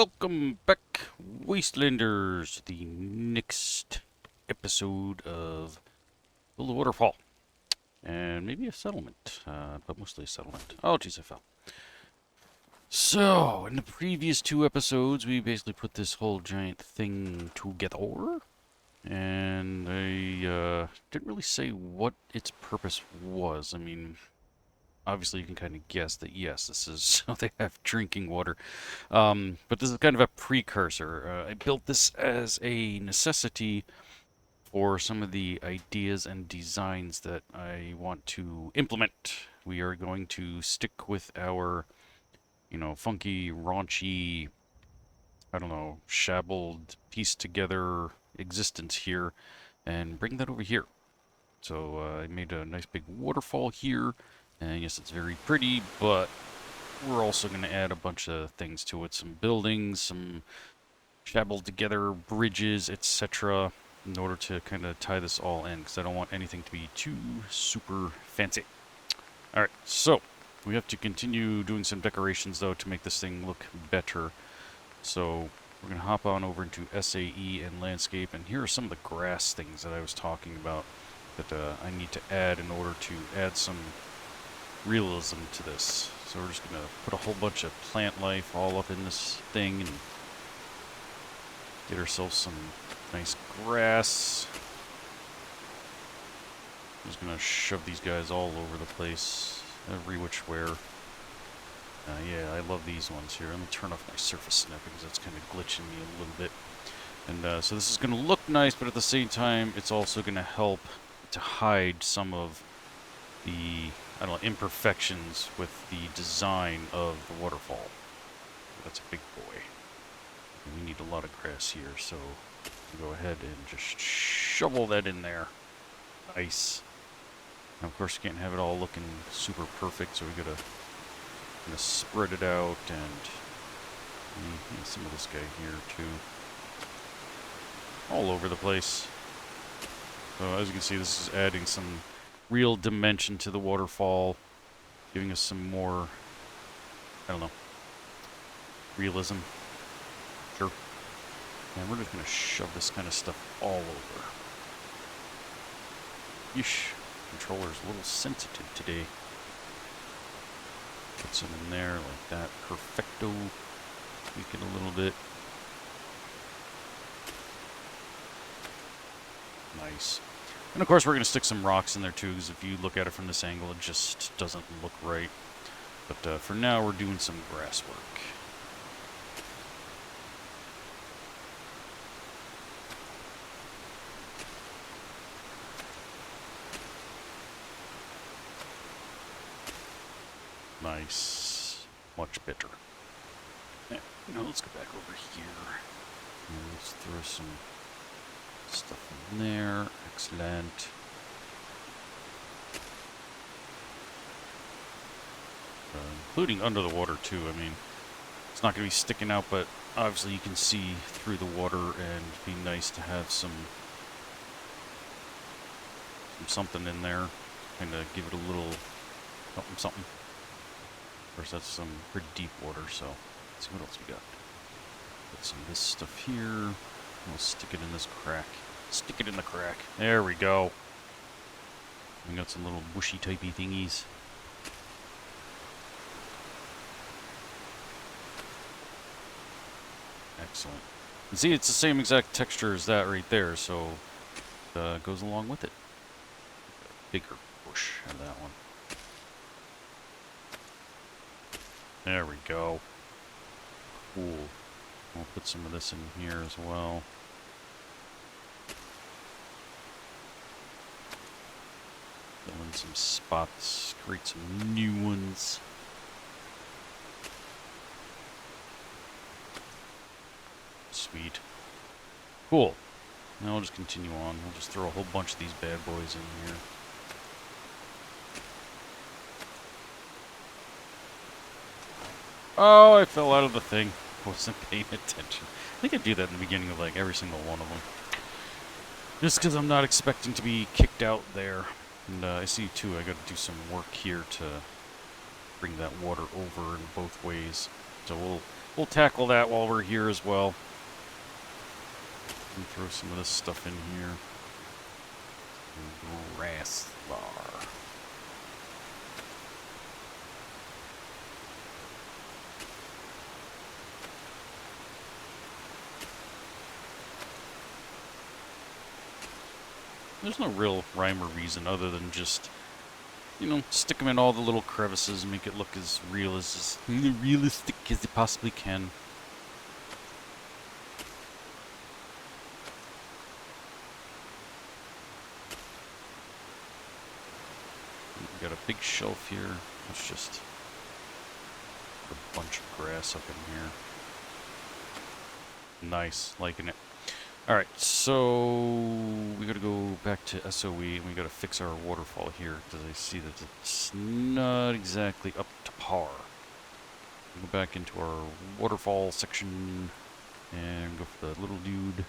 welcome back, Wastelanders, to the next episode of Build a Waterfall. And maybe a settlement, but mostly a settlement. Oh, jeez, I fell. So, in the previous two episodes, we basically put this whole giant thing together. And I didn't really say what its purpose was. I mean, obviously you can kind of guess that yes, this is so they have drinking water. But this is kind of a precursor. I built this as a necessity for some of the ideas and designs that I want to implement. We are going to stick with our, funky, raunchy, I don't know, shabbled, pieced together existence here and bring that over here. So I made a nice big waterfall here. And yes, it's very pretty, but we're also going to add a bunch of things to it. Some buildings, some shabbled together bridges, etc. in order to kind of tie this all in, because I don't want anything to be too super fancy. Alright, so we have to continue doing some decorations, though, to make this thing look better. So we're going to hop on over into SAE and landscape, and here are some of the grass things that I was talking about that I need to add in order to add some realism to this. So we're just going to put a whole bunch of plant life all up in this thing and get ourselves some nice grass. I'm just going to shove these guys all over the place, every which where. Yeah, I love these ones here. Let me turn off my surface snapping because that's kind of glitching me a little bit. And so this is going to look nice, but at the same time, it's also going to help to hide some of the, I don't know, imperfections with the design of the waterfall. That's a big boy. And we need a lot of grass here, so go ahead and just shovel that in there. Nice. Now, of course, you can't have it all looking super perfect, so we gotta spread it out, and some of this guy here too. All over the place. So as you can see, this is adding some real dimension to the waterfall, giving us some more, I don't know, realism. Sure. And we're just going to shove this kind of stuff all over. Yeesh. Controller's a little sensitive today. Put some in there like that. Perfecto. Tweak it a little bit. Nice. And of course we're going to stick some rocks in there too, because if you look at it from this angle, it just doesn't look right. But for now, we're doing some grass work. Nice. Much better. Now let's go back over here. And let's throw some stuff in there. Excellent. Including under the water too. I mean, it's not going to be sticking out, but obviously you can see through the water, and it'd be nice to have some something in there. Kind of give it a little something. Of course, that's some pretty deep water, so let's see what else we got. Put some of this stuff here. We'll stick it in this crack. Stick it in the crack. There we go. We got some little bushy typey thingies. Excellent. And see, it's the same exact texture as that right there, so it goes along with it. Bigger bush of that one. There we go. Cool. We'll put some of this in here as well. Fill in some spots, create some new ones. Sweet. Cool. Now we'll just continue on. We'll just throw a whole bunch of these bad boys in here. Oh, I fell out of the thing. Wasn't paying attention. I think I do that in the beginning of like every single one of them. Just because I'm not expecting to be kicked out there. And I see too, I got to do some work here to bring that water over in both ways. So we'll we'll tackle that while we're here as well. And throw some of this stuff in here. Grass bar. There's no real rhyme or reason other than just, you know, stick them in all the little crevices and make it look as realistic as it possibly can. We got a big shelf here. Let's just put a bunch of grass up in here. Nice, liking it. Alright, so we gotta go back to SOE and we gotta fix our waterfall here because I see that it's not exactly up to par. Go back into our waterfall section and go for the little dude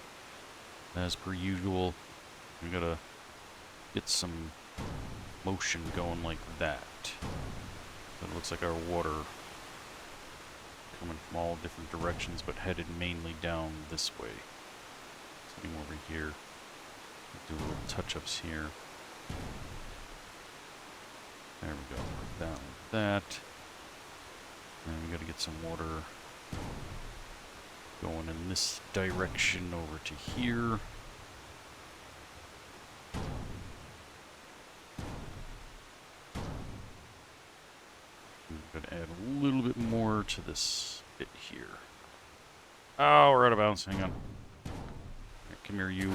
as per usual. We gotta get some motion going like that. So it looks like our water coming from all different directions but headed mainly down this way. Same over here. Do little touch-ups here. There we go. Down like that. And we gotta get some water going in this direction over to here. I'm gonna add a little bit more to this bit here. Oh, we're out of bounds. Hang on. Here, come here, you.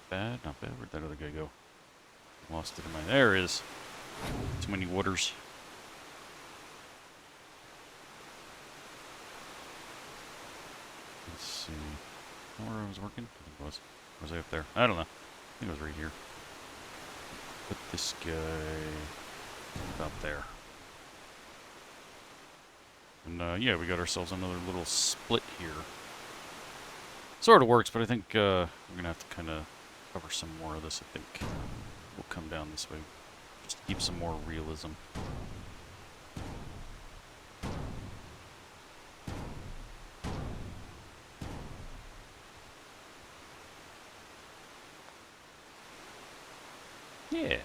Bad, not bad. Where'd that other guy go? Lost it in my... There it is. Too many waters. Let's see. Where I was working? I think it was. Or was I up there? I don't know. I think it was right here. Put this guy about there. And yeah, we got ourselves another little split here. Sort of works, but I think we're gonna have to kind of cover some more of this. I think we'll come down this way just to keep some more realism. Yeah,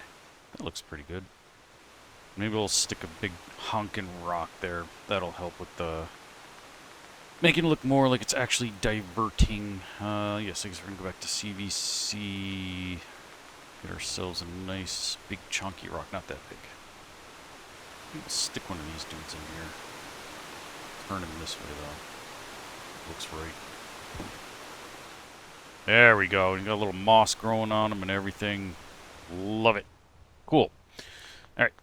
that looks pretty good. Maybe we'll stick a big honkin' rock there. That'll help with the... making it look more like it's actually diverting. Yes, I guess we're gonna go back to CVC. Get ourselves a nice big chunky rock. Not that big. We'll stick one of these dudes in here. Turn him this way though. Looks right. There we go. You got a little moss growing on him and everything. Love it. Cool. Alright.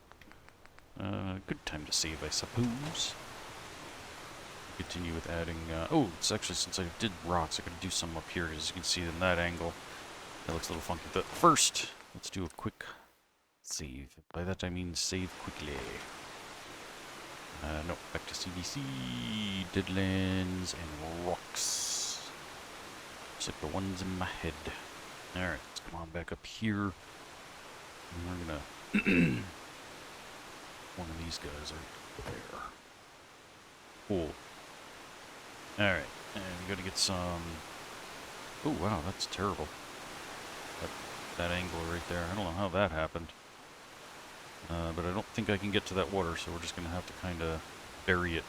Good time to save, I suppose. Continue with adding, oh, it's actually, since I did rocks, I could do some up here, as you can see in that angle. That looks a little funky. But first, let's do a quick save. By that I mean save quickly. No, back to CVC, deadlands, and rocks. Just like the ones in my head. Alright, let's come on back up here. And we're gonna... one of these guys right there. Cool. Alright, and we gotta get some... Oh, wow, that's terrible. That angle right there. I don't know how that happened. But I don't think I can get to that water, so we're just gonna have to kind of bury it.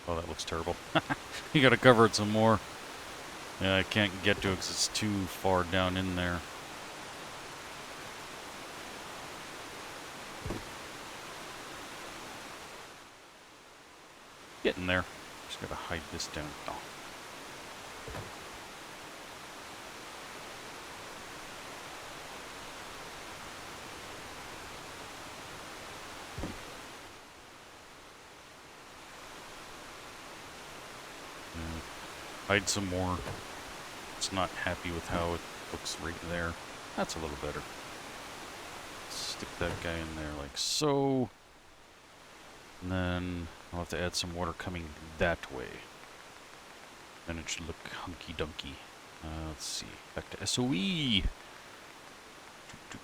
Oh, that looks terrible. You gotta cover it some more. Yeah, I can't get to it because it's too far down in there. Getting there. Just gotta hide this down. Oh. Hide some more. It's not happy with how it looks right there. That's a little better. stick that guy in there like so. And then I'll have to add some water coming that way. Then it should look hunky-dunky. Let's see. Back to SOE. Go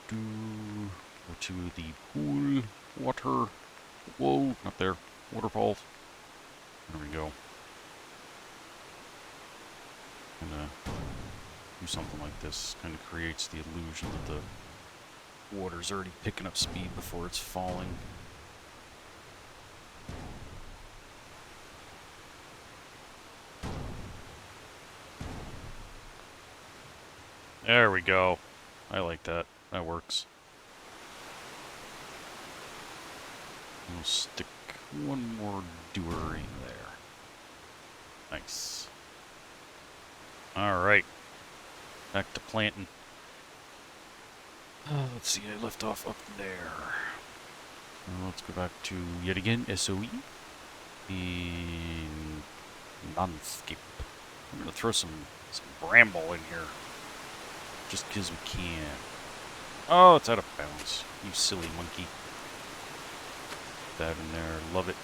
to the pool. Water. Whoa, not there. Waterfall. There we go. Gonna do something like this. Kind of creates the illusion that the water's already picking up speed before it's falling. There we go. I like that. That works. We'll stick one more doer in there. Nice. Alright. Back to planting. Let's see, I left off up there. Let's go back to, yet again, SOE. In landscape. I'm going to throw some bramble in here. Just because we can. Oh, it's out of bounds. You silly monkey. Put that in there. Love it.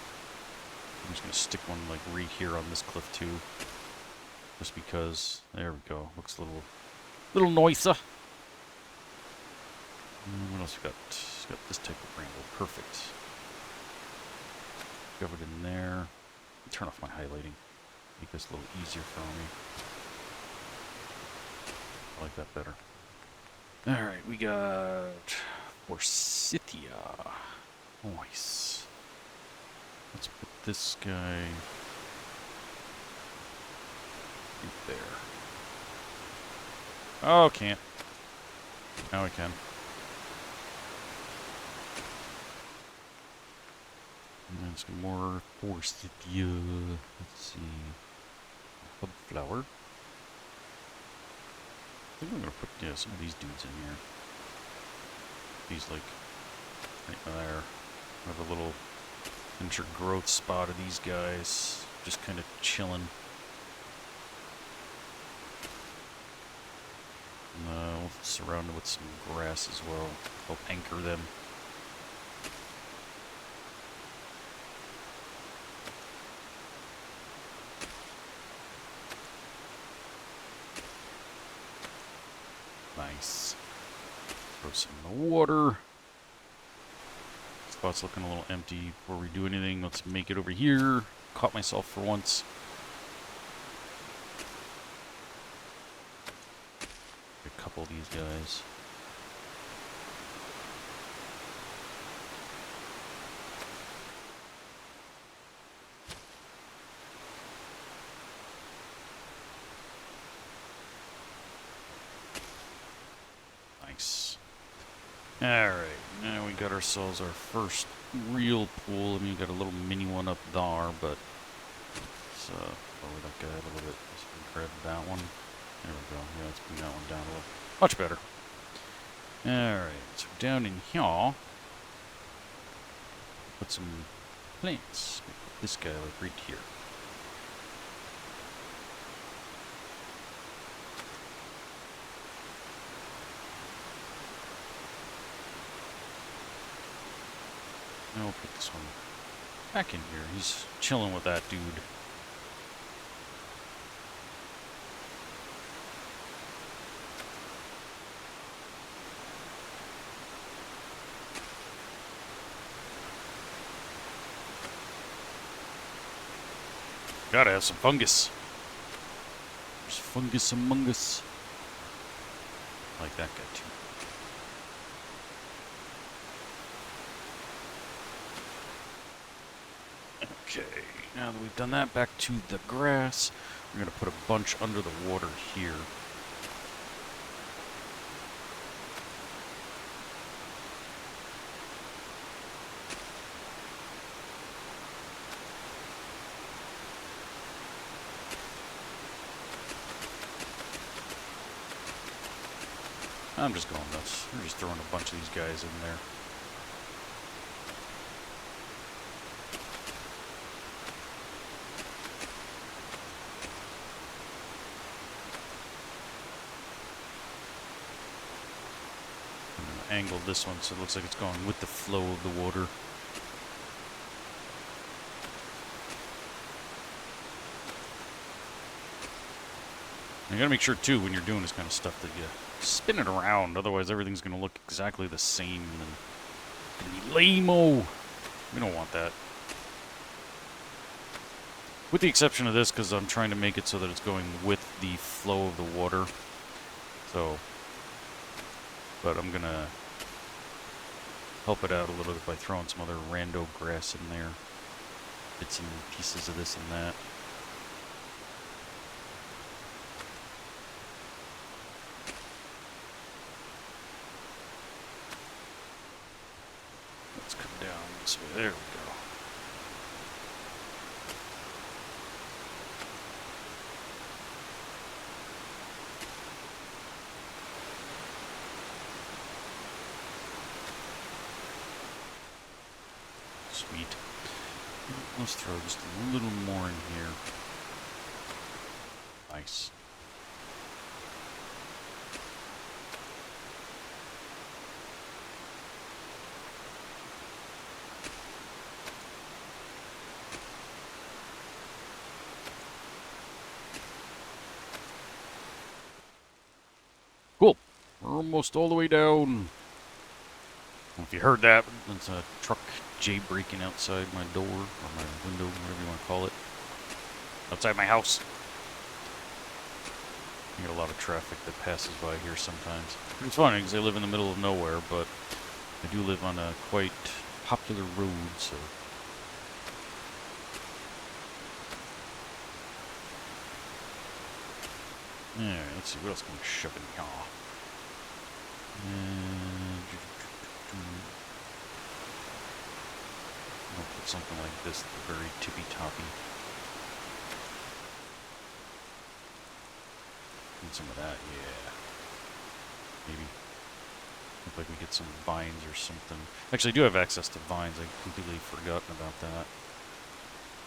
I'm just going to stick one like right here on this cliff too. Just because. There we go. Looks a little nicer. What else we got? Got this type of bramble. Perfect. Shove it in there. Turn off my highlighting. Make this a little easier for me. I like that better. Alright, we got Forsythia. Nice. Let's put this guy right there. Oh, can't. Now I can. And then some more Forsythia. Let's see. Hub flower. I think I'm going to put some of these dudes in here. These, like, right there. I have a little intergrowth spot of these guys. Just kind of chilling. And, we'll surround it with some grass as well. Help anchor them. Nice. Throw some in the water. Spot's looking a little empty. Before we do anything, let's make it over here. Caught myself for once. A couple of these guys. Nice. Alright, now we got ourselves our first real pool. I mean, we got a little mini one up there, but let's lower that guy a little bit. Just grab that one. There we go. Yeah, let's bring that one down a little. Much better. Alright, so down in here, put some plants. Put this guy like right here. Now we'll put this one back in here. He's chilling with that dude. Gotta have some fungus. There's fungus among us. I like that guy too. Okay, now that we've done that, back to the grass. We're going to put a bunch under the water here. I'm just going nuts. We're just throwing a bunch of these guys in there. angled this one so it looks like it's going with the flow of the water. You gotta make sure too when you're doing this kind of stuff that you spin it around, otherwise everything's gonna look exactly the same and then it's gonna be lame-o. We don't want that. With the exception of this, because I'm trying to make it so that it's going with the flow of the water. So, but I'm gonna help it out a little bit by throwing some other rando grass in there. Bits and pieces of this and that. Let's come down this way. There we go. Sweet. Let's throw just a little more in here. Nice. Cool. We're almost all the way down. I don't know if you heard that, but it's a truck jailbreaking outside my door, or my window, whatever you want to call it. Outside my house. You get a lot of traffic that passes by here sometimes. It's funny because I live in the middle of nowhere, but I do live on a quite popular road, so. Alright, let's see, what else can we shove in here? I'll put something like this, very tippy-toppy. Need some of that, yeah. Maybe. Look like we get some vines or something. Actually, I do have access to vines. I completely forgotten about that.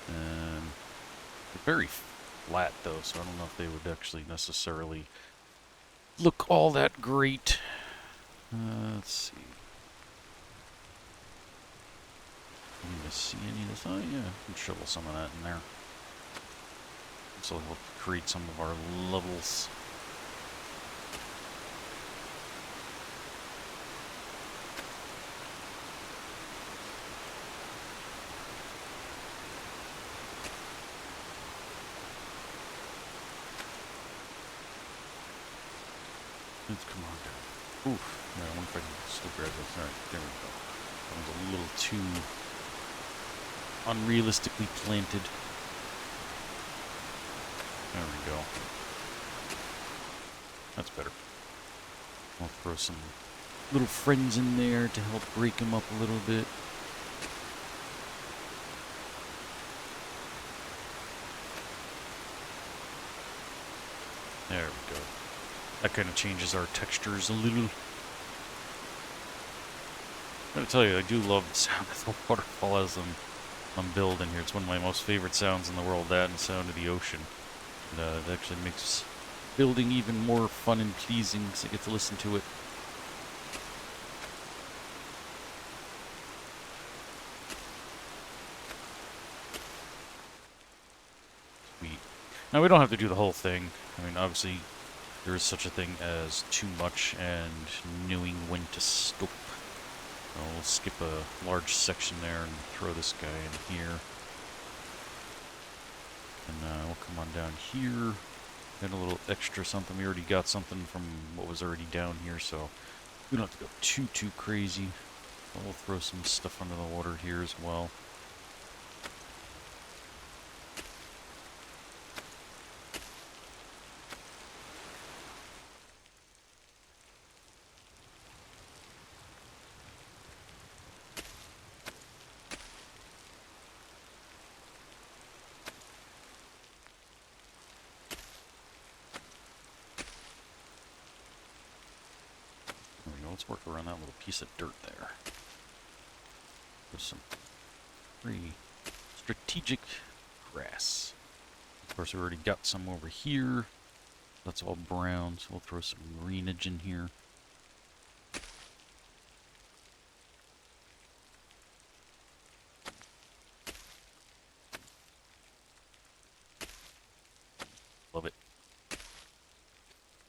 They're very flat, though, so I don't know if they would actually necessarily look all that great. Let's see. Need to see any of this? Oh, yeah. We can shovel some of that in there. This will help create some of our levels. Let's come on down. Oof. Yeah, I wonder if I can still grab this. Alright, there we go. That was a little too unrealistically planted. There we go. That's better. I'll throw some little friends in there to help break them up a little bit. There we go. That kind of changes our textures a little. I gotta tell you, I do love the sound of the waterfall as I'm building here. It's one of my most favorite sounds in the world, that and the sound of the ocean. And, it actually makes building even more fun and pleasing because I get to listen to it. Sweet. Now, we don't have to do the whole thing. I mean, obviously, there is such a thing as too much and knowing when to stop. So we'll skip a large section there and throw this guy in here. And we'll come on down here. Get a little extra something. We already got something from what was already down here, so we don't have to go too crazy. But we'll throw some stuff under the water here as well. Let's work around that little piece of dirt there. There's some pretty strategic grass. Of course, we already got some over here. That's all brown, so we'll throw some greenage in here.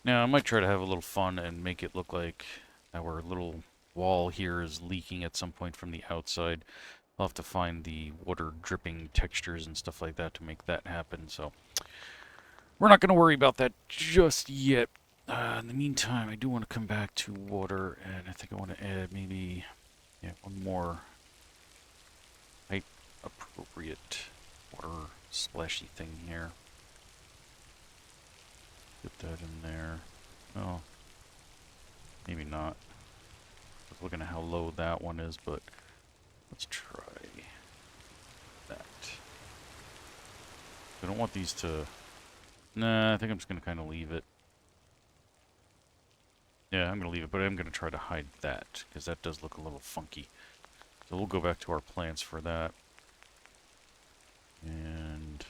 Now, I might try to have a little fun and make it look like our little wall here is leaking at some point from the outside. I'll have to find the water dripping textures and stuff like that to make that happen, so we're not going to worry about that just yet. In the meantime, I do want to come back to water, and I think I want to add maybe one more height-appropriate water splashy thing here. Get that in there. Oh, maybe not. I was looking at how low that one is, but let's try that. I don't want these to... Nah, I think I'm just going to kind of leave it. Yeah, I'm going to leave it, but I'm going to try to hide that, because that does look a little funky. So we'll go back to our plans for that. And...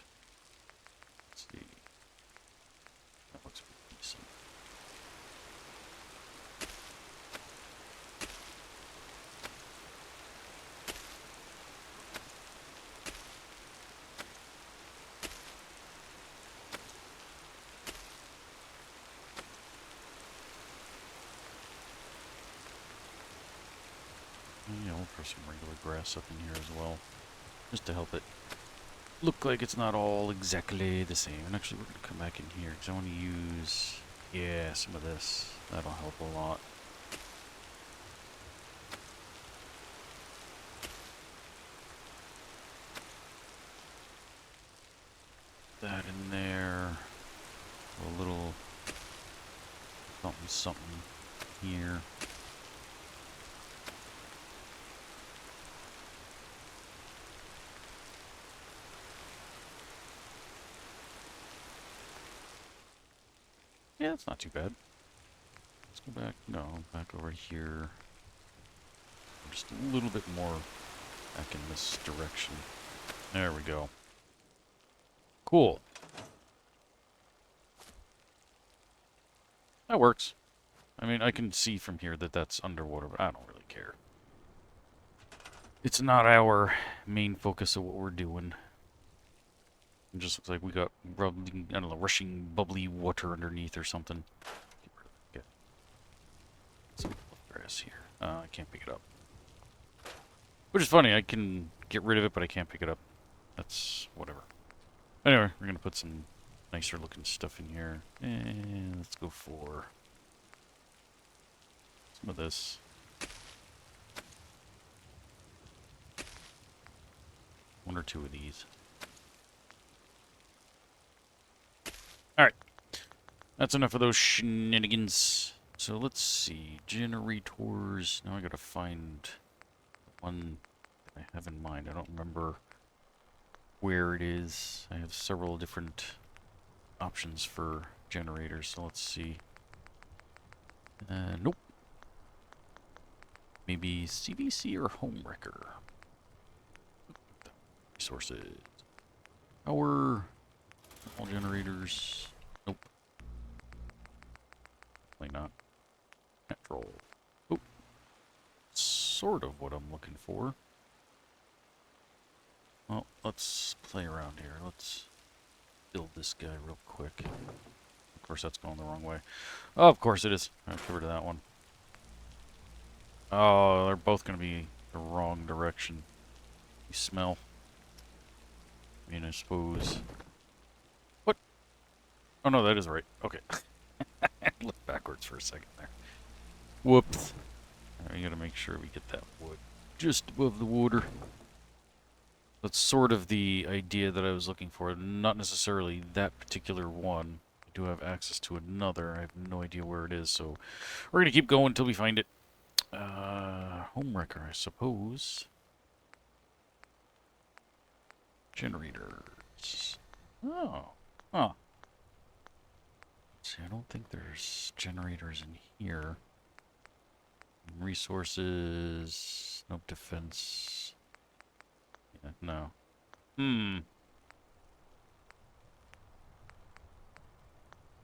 let's see. That looks pretty decent. Yeah, we'll throw some regular grass up in here as well, just to help it look like it's not all exactly the same. And actually, we're going to come back in here, because I want to use, yeah, some of this. That'll help a lot. That in there. A little something, something here. Yeah, that's not too bad. Let's go back, no, back over here. Just a little bit more back in this direction. There we go. Cool. That works. I mean, I can see from here that that's underwater, but I don't really care. It's not our main focus of what we're doing. It just looks like we got rubbing, I don't know, rushing bubbly water underneath or something. Get some grass here. I can't pick it up. Which is funny, I can get rid of it, but I can't pick it up. That's whatever. Anyway, we're gonna put some nicer looking stuff in here. And let's go for some of this. One or two of these. Alright. That's enough of those shenanigans. So let's see. Generators. Now I gotta find one that I have in mind. I don't remember where it is. I have several different options for generators. So let's see. Nope. Maybe CBC or Homemaker. Resources. Power. All generators. Nope. Definitely not. Natural. Oh. Sort of what I'm looking for. Well, let's play around here. Let's build this guy real quick. Of course, that's going the wrong way. Oh, of course it is. I'll get rid of that one. Oh, they're both going to be the wrong direction. You smell? I mean, I suppose... What? Oh, no, that is right. Okay. Look backwards for a second there. Whoops. Right, we got to make sure we get that wood just above the water. That's sort of the idea that I was looking for. Not necessarily that particular one. I do have access to another. I have no idea where it is, so we're going to keep going until we find it. Homewrecker, I suppose. Generators. Oh. Huh. See, I don't think there's generators in here. Resources. Nope, defense. Yeah, no. Hmm.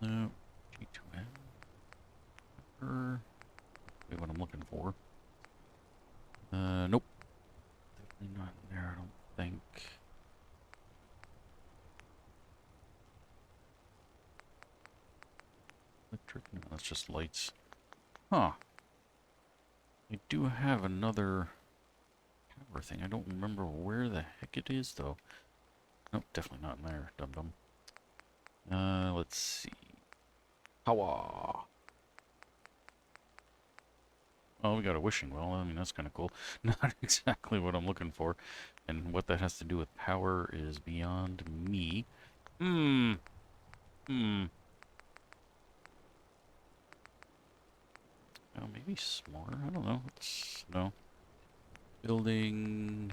No. G2N. Wait, what I'm looking for. Nope. Definitely not there, I don't think. electric? No, that's just lights. Huh. I do have another power thing. I don't remember where the heck it is, though. Nope, definitely not in there, dum-dum. Let's see. Powah. Oh, we got a wishing well. I mean, that's kind of cool. Not exactly what I'm looking for. And what that has to do with power is beyond me. Hmm. Oh, maybe smaller? I don't know. It's, no. Building.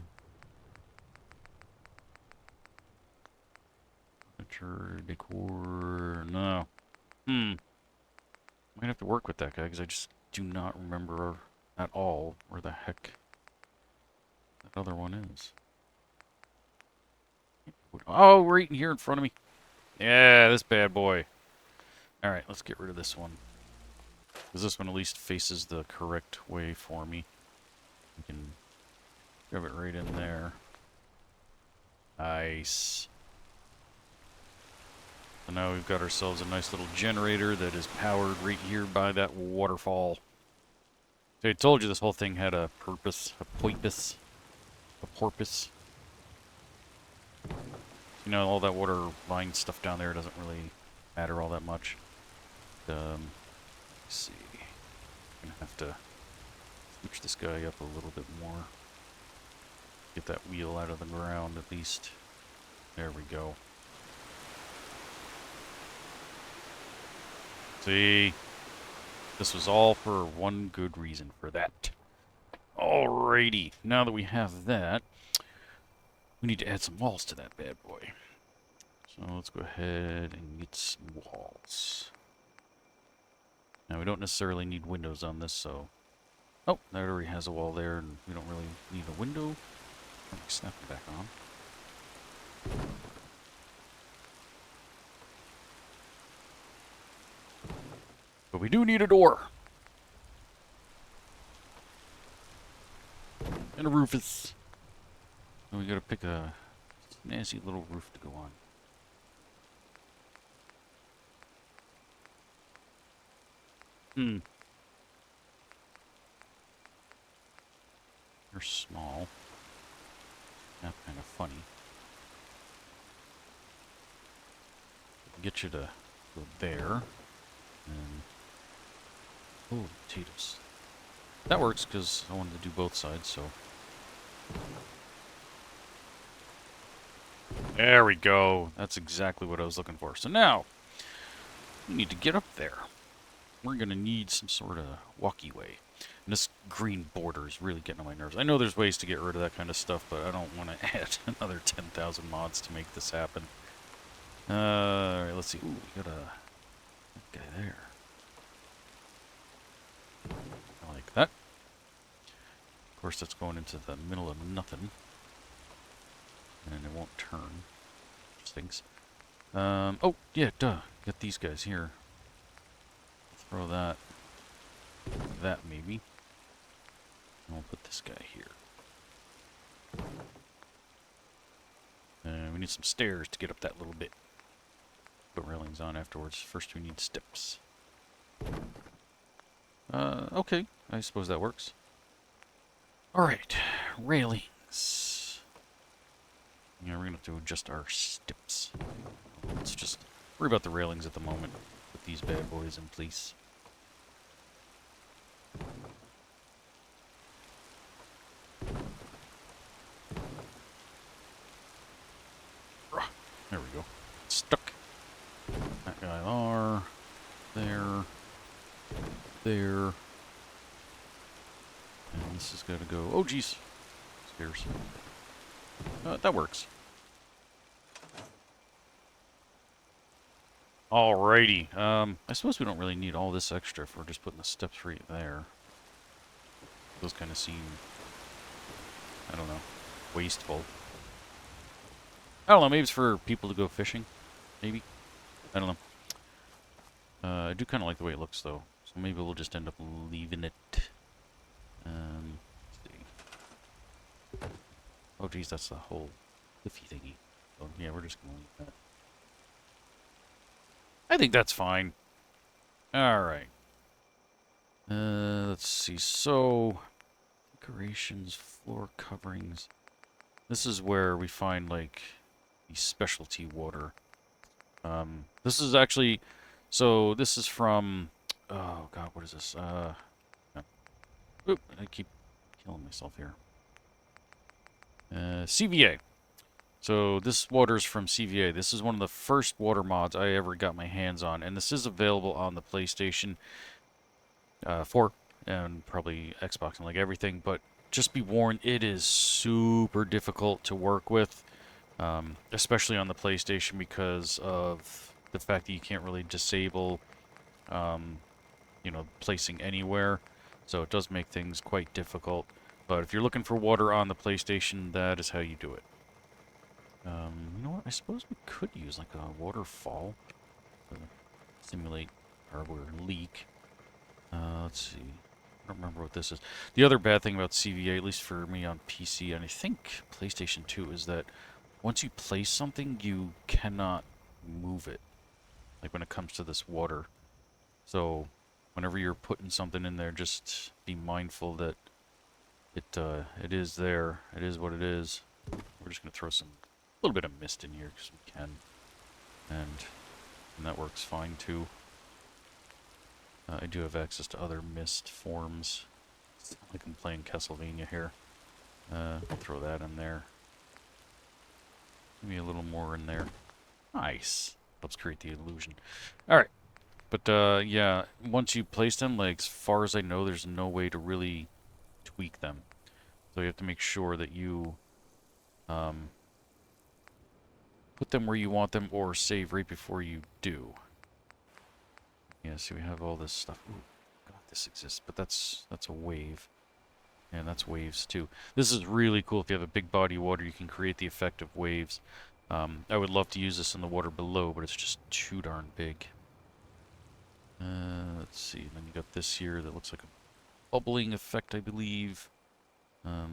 Furniture, decor. No. Might have to work with that guy because I just do not remember at all where the heck that other one is. Oh, right here in front of me. Yeah, this bad boy. Alright, let's get rid of this one. Because this one at least faces the correct way for me. We can grab it right in there. Nice. So now we've got ourselves a nice little generator that is powered right here by that waterfall. So I told you this whole thing had a purpose, a porpoise. You know, all that water line stuff down there doesn't really matter all that much. Let's see. I'm gonna have to switch this guy up a little bit more. Get that wheel out of the ground at least. There we go. See? This was all for one good reason for that. Alrighty. Now that we have that, we need to add some walls to that bad boy. So let's go ahead and get some walls. Now we don't necessarily need windows on this, so... Oh, that already has a wall there, and we don't really need a window. Let me snap it back on. But we do need a door. And a roof. And we gotta pick a nasty little roof to go on. You're small. That's kind of funny. Get you to go there. And oh, potatoes. That works because I wanted to do both sides, so. There we go. That's exactly what I was looking for. So now, we need to get up there. We're going to need some sort of walkie way. And this green border is really getting on my nerves. I know there's ways to get rid of that kind of stuff, but I don't want to add another 10,000 mods to make this happen. Alright, let's see. Ooh, we got that guy there. I like that. Of course, that's going into the middle of nothing. And it won't turn. Stinks. Oh, yeah, duh. Got these guys here. Throw that. That, maybe. And we'll put this guy here. We need some stairs to get up that little bit. Put railings on afterwards. First, we need steps. Okay. I suppose that works. Alright. Railings. Yeah, we're going to have to adjust our steps. Let's just worry about the railings at the moment. Put these bad boys in place. There we go. It's stuck. That guy there. There. And this has got to go. Oh, geez. Stairs. That works. Alrighty. I suppose we don't really need all this extra if we're just putting the steps right there. Those kind of seem, I don't know, wasteful. I don't know, maybe it's for people to go fishing. Maybe. I don't know. I do kind of like the way it looks, though. So maybe we'll just end up leaving it. Let's see. Oh, geez, that's the whole cliffy thingy. So, yeah, we're just going to leave that. I think that's fine. Alright. Let's see. So, decorations, floor coverings. This is where we find, like, the specialty water. This is actually... So, this is from... Oh, God, what is this? No. Oop, I keep killing myself here. CVA. So this water's from CVA. This is one of the first water mods I ever got my hands on, and this is available on the PlayStation 4 and probably Xbox and like everything, but just be warned, it is super difficult to work with, especially on the PlayStation because of the fact that you can't really disable, you know, placing anywhere, so it does make things quite difficult. But if you're looking for water on the PlayStation, that is how you do it. You know what? I suppose we could use like a waterfall to simulate our leak. Let's see. I don't remember what this is. The other bad thing about CVA, at least for me on PC, and I think PlayStation 2, is that once you place something, you cannot move it. Like when it comes to this water. So whenever you're putting something in there, just be mindful that it is there. It is what it is. We're just gonna throw a little bit of mist in here because we can, and that works fine too. I do have access to other mist forms. It's not like I'm playing Castlevania here. I'll throw that in there. Maybe a little more in there. Nice. Helps create the illusion. Alright. But, yeah, once you place them, like, as far as I know, there's no way to really tweak them. So you have to make sure that you, put them where you want them or save right before you do. Yeah, see, we have all this stuff. Ooh, God, this exists, but that's a wave. And that's waves, too. This is really cool. If you have a big body of water, you can create the effect of waves. I would love to use this in the water below, but it's just too darn big. Let's see. Then you got this here that looks like a bubbling effect, I believe. A little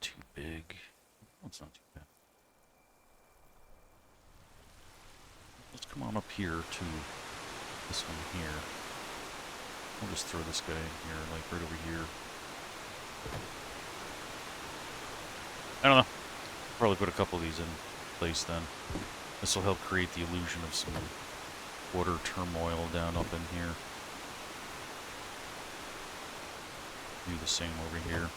too big. Oh, it's not too bad. Let's come on up here to this one here. I'll just throw this guy in here, like right over here. I don't know. Probably put a couple of these in place then. This will help create the illusion of some water turmoil down up in here. Do the same over here.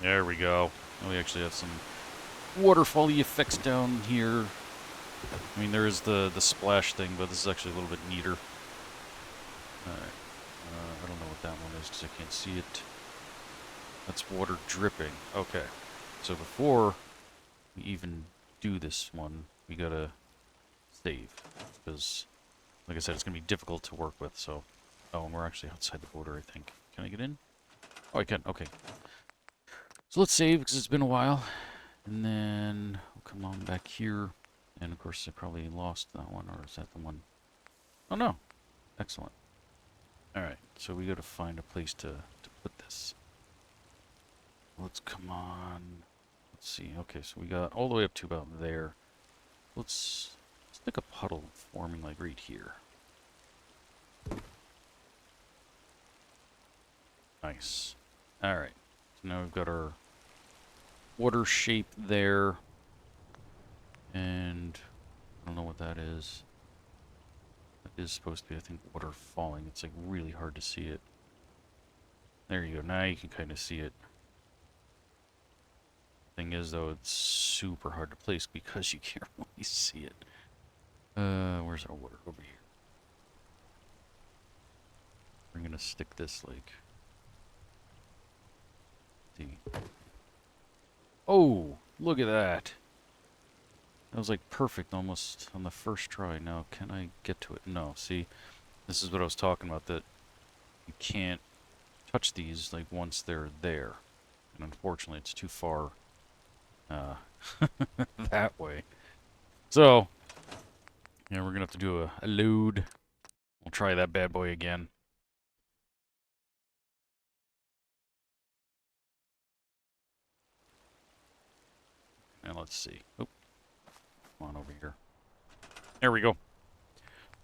There we go. Now we actually have some waterfall-y effects down here. I mean, there is the splash thing, but this is actually a little bit neater. Alright. I don't know what that one is because I can't see it. That's water dripping. Okay. So before we even do this one, we gotta save. Because, like I said, it's gonna be difficult to work with, so... Oh, and we're actually outside the border, I think. Can I get in? Oh, I can. Okay. So let's save, because it's been a while. And then we'll come on back here. And of course, I probably lost that one, or is that the one? Oh, no. Excellent. Alright, so we gotta find a place to put this. Let's come on. Let's see. Okay, so we got all the way up to about there. Let's stick a puddle forming like right here. Nice. Alright, so now we've got our water shape there. And I don't know what that is. That is supposed to be, I think, water falling. It's like really hard to see it. There you go. Now you can kind of see it. Thing is, though, it's super hard to place because you can't really see it. Where's our water? Over here. We're gonna stick this like. See. Oh, look at that. That was like perfect almost on the first try. Now, can I get to it? No, see, this is what I was talking about, that you can't touch these like once they're there. And unfortunately, it's too far that way. So, yeah, we're gonna have to do a load. We'll try that bad boy again. let's see. Oh, come on over here. There we go.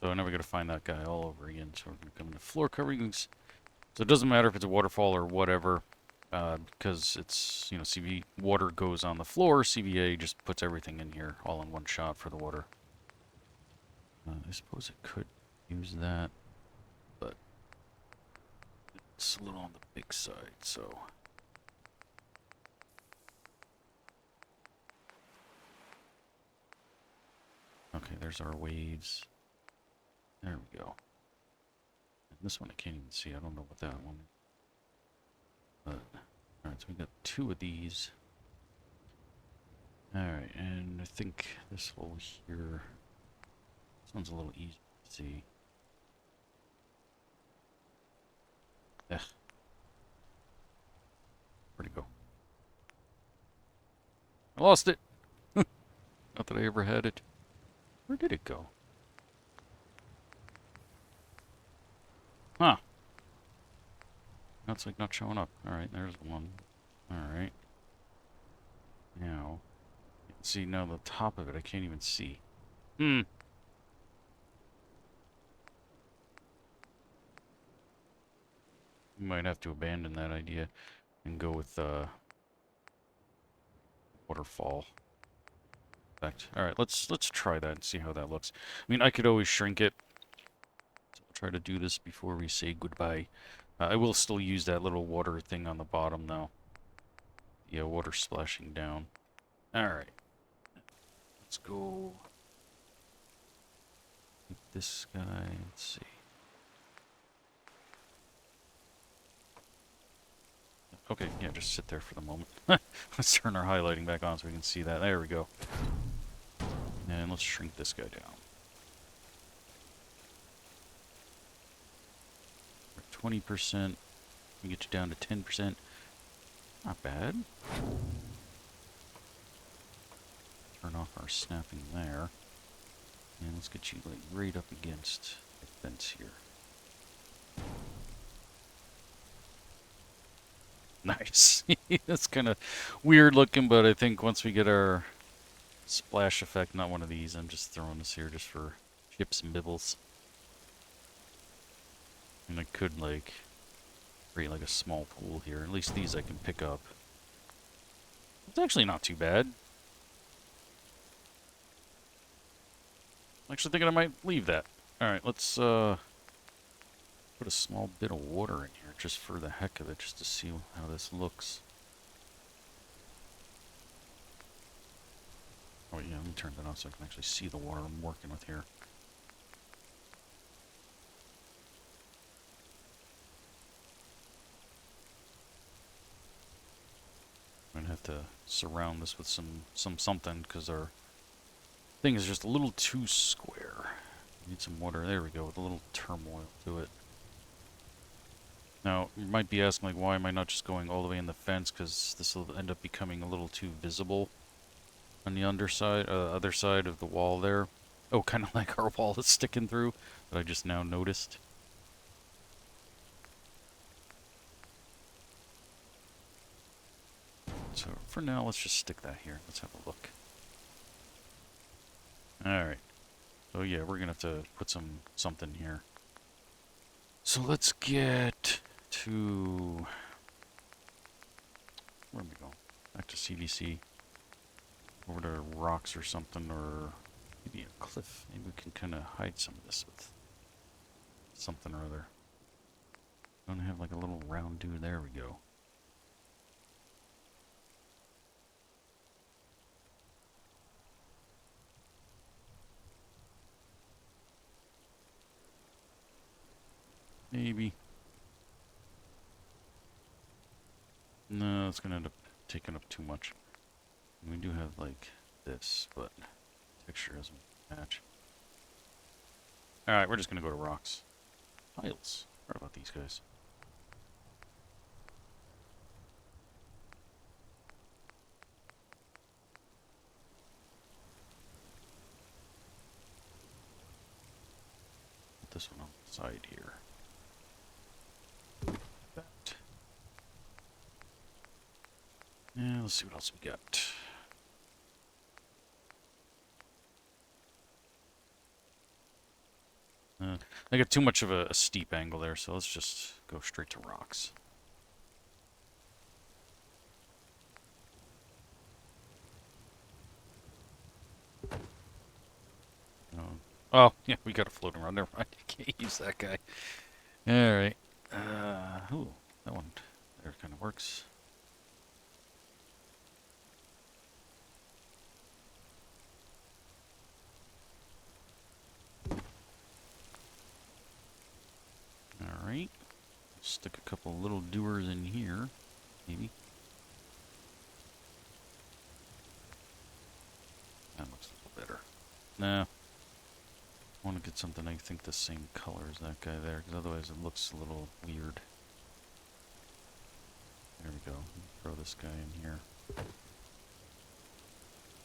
So now we gotta find that guy all over again. So we're gonna come into floor coverings. So it doesn't matter if it's a waterfall or whatever, because it's, you know, CV water goes on the floor. CVA just puts everything in here all in one shot for the water. I suppose it could use that, but it's a little on the big side, so. Okay, there's our waves. There we go. And this one I can't even see. I don't know what that one is. But, alright, so we got 2 of these. Alright, and I think this hole here, this one's a little easier to see. Ugh. Where'd it go? I lost it! Not that I ever had it. Where did it go? Huh. That's like not showing up. Alright, there's one. Alright. Now, you can see now the top of it I can't even see. Hmm. We might have to abandon that idea and go with waterfall. Alright, let's try that and see how that looks. I mean, I could always shrink it. So I'll try to do this before we say goodbye. I will still use that little water thing on the bottom, though. Yeah, water splashing down. Alright. Let's go. This guy, let's see. Okay, yeah, just sit there for the moment. Let's turn our highlighting back on so we can see that. There we go. And let's shrink this guy down. 20%. We get you down to 10%. Not bad. Turn off our snapping there. And let's get you like right up against the fence here. Nice. That's kind of weird looking, but I think once we get our splash effect, not one of these, I'm just throwing this here just for chips and bibbles. And I could like create like a small pool here. At least these I can pick up. It's actually not too bad. I'm actually thinking I might leave that. Alright, let's put a small bit of water in here just for the heck of it, just to see how this looks. Oh yeah, let me turn that off so I can actually see the water I'm working with here. I'm gonna have to surround this with something because our thing is just a little too square. Need some water. There we go, with a little turmoil to it. Now, you might be asking, like, why am I not just going all the way in the fence? Because this will end up becoming a little too visible on the underside, other side of the wall there. Oh, kind of like our wall is sticking through that I just now noticed. So for now, let's just stick that here. Let's have a look. Alright. So yeah, we're gonna have to put something here. So let's get to... Where are we going? Back to CVC. Over to rocks or something, or maybe a cliff. Maybe we can kind of hide some of this with something or other. Don't have like a little round dude. There we go. Maybe. No, it's gonna end up taking up too much. We do have like this, but texture doesn't match. Alright, we're just gonna go to rocks. Tiles. What about these guys? Put this one on the side here. That. Yeah, let's see what else we got. I got too much of a steep angle there, so let's just go straight to rocks. Oh, yeah, we got a floating rod. Never mind. I can't use that guy. Alright. Ooh, that one there kind of works. Alright. Stick a couple little doers in here, maybe. That looks a little better. Nah. I want to get something I think the same color as that guy there, because otherwise it looks a little weird. There we go. Throw this guy in here.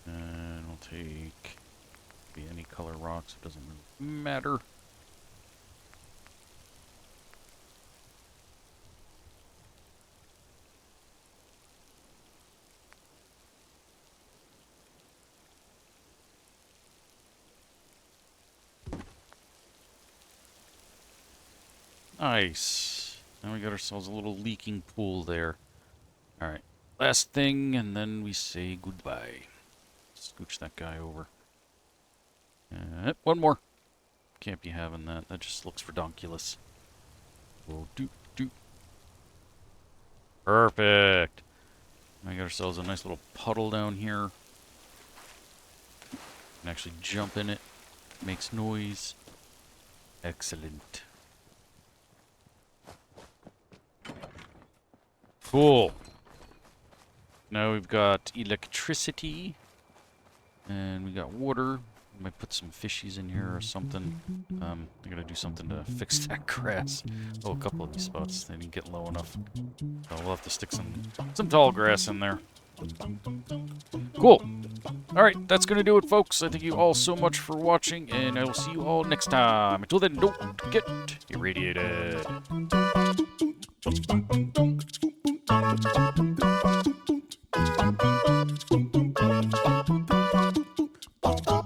And we'll take any color rocks. It doesn't really matter. Nice. Now we got ourselves a little leaking pool there. Alright. Last thing, and then we say goodbye. Scooch that guy over. One more. Can't be having that. That just looks redonkulous. Oh, doot, doot. Perfect. We got ourselves a nice little puddle down here. Can actually jump in it. Makes noise. Excellent. Cool. Now we've got electricity. And we got water. Might put some fishies in here or something. I gotta do something to fix that grass. Oh, a couple of these spots, they didn't get low enough. So we'll have to stick some tall grass in there. Cool. Alright, that's gonna do it, folks. I thank you all so much for watching, and I will see you all next time. Until then, don't get irradiated. Bum, bum.